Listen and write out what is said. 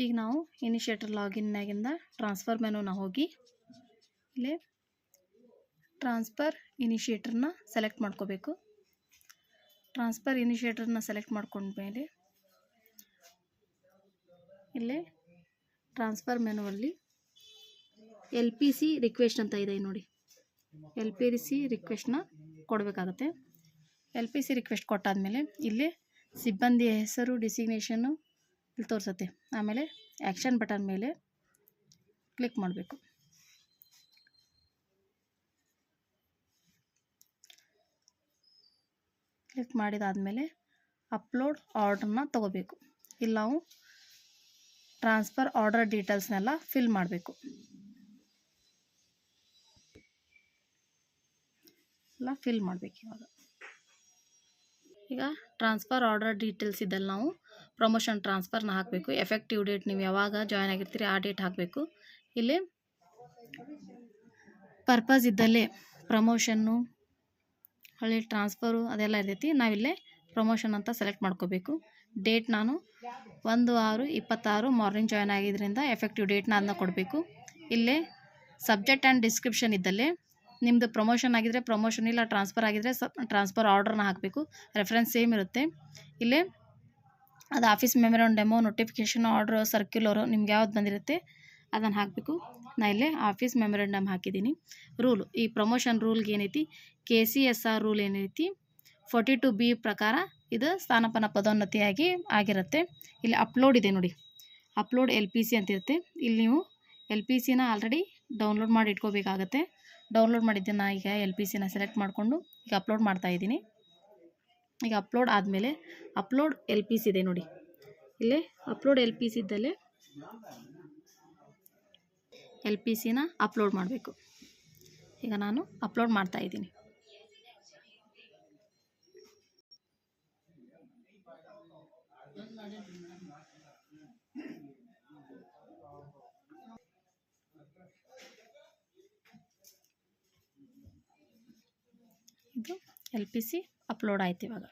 ಈಗ ನಾವು ಇನಿಷಿಯೇಟರ್ ಲಾಗಿನ್ನಾಗಿಂದ ಟ್ರಾನ್ಸ್ಫರ್ ಮೆನುನ ಹೋಗಿ ಇಲ್ಲಿ ಟ್ರಾನ್ಸ್ಫರ್ ಇನಿಷಿಯೇಟರ್ನ ಸೆಲೆಕ್ಟ್ ಮಾಡ್ಕೋಬೇಕು. ಟ್ರಾನ್ಸ್ಫರ್ ಇನಿಷಿಯೇಟರ್ನ ಸೆಲೆಕ್ಟ್ ಮಾಡ್ಕೊಂಡ್ಮೇಲೆ ಇಲ್ಲೇ ಟ್ರಾನ್ಸ್ಫರ್ ಮೆನುವಲ್ಲಿ LPC ರಿಕ್ವೆಸ್ಟ್ ಅಂತ ಇದೆ ನೋಡಿ. LPC ರಿಕ್ವೆಸ್ಟ್ನ ಕೊಡಬೇಕಾಗತ್ತೆ. LPC ರಿಕ್ವೆಸ್ಟ್ ಕೊಟ್ಟಾದಮೇಲೆ ಇಲ್ಲಿ ಸಿಬ್ಬಂದಿಯ ಹೆಸರು ಡಿಸಿಗ್ನೇಷನ್ನು ಇಲ್ಲಿ ತೋರಿಸುತ್ತೆ. ಆಮೇಲೆ ಆ್ಯಕ್ಷನ್ ಬಟನ್ ಮೇಲೆ ಕ್ಲಿಕ್ ಮಾಡಬೇಕು. ಕ್ಲಿಕ್ ಮಾಡಿದಾದಮೇಲೆ ಅಪ್ಲೋಡ್ ಆರ್ಡ್ರನ್ನ ತಗೋಬೇಕು. ಇಲ್ಲಿ ನಾವು ಟ್ರಾನ್ಸ್ಫರ್ ಆರ್ಡರ್ ಡೀಟೇಲ್ಸ್ನೆಲ್ಲ ಫಿಲ್ ಮಾಡಬೇಕು. ಎಲ್ಲ ಫಿಲ್ ಮಾಡಬೇಕು. ಈಗ ಟ್ರಾನ್ಸ್ಫರ್ ಆರ್ಡರ್ ಡೀಟೇಲ್ಸ್ ಇದ್ದಲ್ಲಿ ನಾವು ಪ್ರಮೋಷನ್ ಟ್ರಾನ್ಸ್ಫರ್ನ ಹಾಕಬೇಕು. ಎಫೆಕ್ಟಿವ್ ಡೇಟ್ ನೀವು ಯಾವಾಗ ಜಾಯ್ನ್ ಆಗಿರ್ತೀರಿ ಆ ಡೇಟ್ ಹಾಕಬೇಕು. ಇಲ್ಲಿ ಪರ್ಪಸ್ ಇದ್ದಲ್ಲಿ ಪ್ರಮೋಷನ್ನು ಹಳ್ಳಿ ಟ್ರಾನ್ಸ್ಫರು ಅದೆಲ್ಲ ಇರ್ತೈತಿ. ನಾವಿಲ್ಲೇ ಪ್ರಮೋಷನ್ ಅಂತ ಸೆಲೆಕ್ಟ್ ಮಾಡ್ಕೋಬೇಕು. ಡೇಟ್ ನಾನು 1/6/26 ಮಾರ್ನಿಂಗ್ ಜಾಯ್ನ್ ಆಗಿದ್ದರಿಂದ ಎಫೆಕ್ಟಿವ್ ಡೇಟ್ನ ಅದನ್ನ ಕೊಡಬೇಕು. ಇಲ್ಲೇ ಸಬ್ಜೆಕ್ಟ್ ಆ್ಯಂಡ್ ಡಿಸ್ಕ್ರಿಪ್ಷನ್ ಇದ್ದಲ್ಲಿ ನಿಮ್ಮದು ಪ್ರಮೋಷನ್ ಆಗಿದ್ದರೆ ಪ್ರಮೋಷನ್, ಇಲ್ಲ ಟ್ರಾನ್ಸ್ಫರ್ ಆಗಿದ್ದರೆ ಟ್ರಾನ್ಸ್ಫರ್ ಆರ್ಡ್ರನ್ನ ಹಾಕಬೇಕು. ರೆಫರೆನ್ಸ್ ಸೇಮ್ ಇರುತ್ತೆ. ಇಲ್ಲೇ ಅದು ಆಫೀಸ್ ಮೆಮೊರಾಂಡಮು, ನೋಟಿಫಿಕೇಷನ್, ಆರ್ಡ್ರ್, ಸರ್ಕ್ಯುಲರು ನಿಮ್ಗೆ ಯಾವ್ದು ಬಂದಿರುತ್ತೆ ಅದನ್ನು ಹಾಕಬೇಕು. ನಾ ಇಲ್ಲೇ ಆಫೀಸ್ ಮೆಮೊರಾಂಡಮ್ ಹಾಕಿದ್ದೀನಿ. ರೂಲು, ಈ ಪ್ರಮೋಷನ್ ರೂಲ್ಗೆ ಏನೈತಿ, KCSR ರೂಲ್ ಏನೈತಿ 42B ಪ್ರಕಾರ ಇದು ಸ್ಥಾನಪನ್ನ ಪದೋನ್ನತಿಯಾಗಿ ಆಗಿರುತ್ತೆ. ಇಲ್ಲಿ ಅಪ್ಲೋಡ್ ಇದೆ ನೋಡಿ, ಅಪ್ಲೋಡ್ LPC ಅಂತಿರುತ್ತೆ. ಇಲ್ಲಿ ನೀವು LPCನ ಆಲ್ರೆಡಿ ಡೌನ್ಲೋಡ್ ಮಾಡಿ ಇಟ್ಕೋಬೇಕಾಗತ್ತೆ. ಡೌನ್ಲೋಡ್ ಮಾಡಿದ್ದನ್ನು ಈಗ LPCನ ಸೆಲೆಕ್ಟ್ ಮಾಡಿಕೊಂಡು ಈಗ ಅಪ್ಲೋಡ್ ಮಾಡ್ತಾಯಿದ್ದೀನಿ. ಈಗ ಅಪ್ಲೋಡ್ ಆದಮೇಲೆ ಅಪ್ಲೋಡ್ LPC ಇದೆ ನೋಡಿ, ಇಲ್ಲೇ ಅಪ್ಲೋಡ್ LPC ಇದ್ದಲ್ಲೇ LPCನ ಅಪ್ಲೋಡ್ ಮಾಡಬೇಕು. ಈಗ ನಾನು ಅಪ್ಲೋಡ್ ಮಾಡ್ತಾಯಿದ್ದೀನಿ. ಇದು LPC ಅಪ್ಲೋಡ್ ಆಯ್ತು. ಇವಾಗ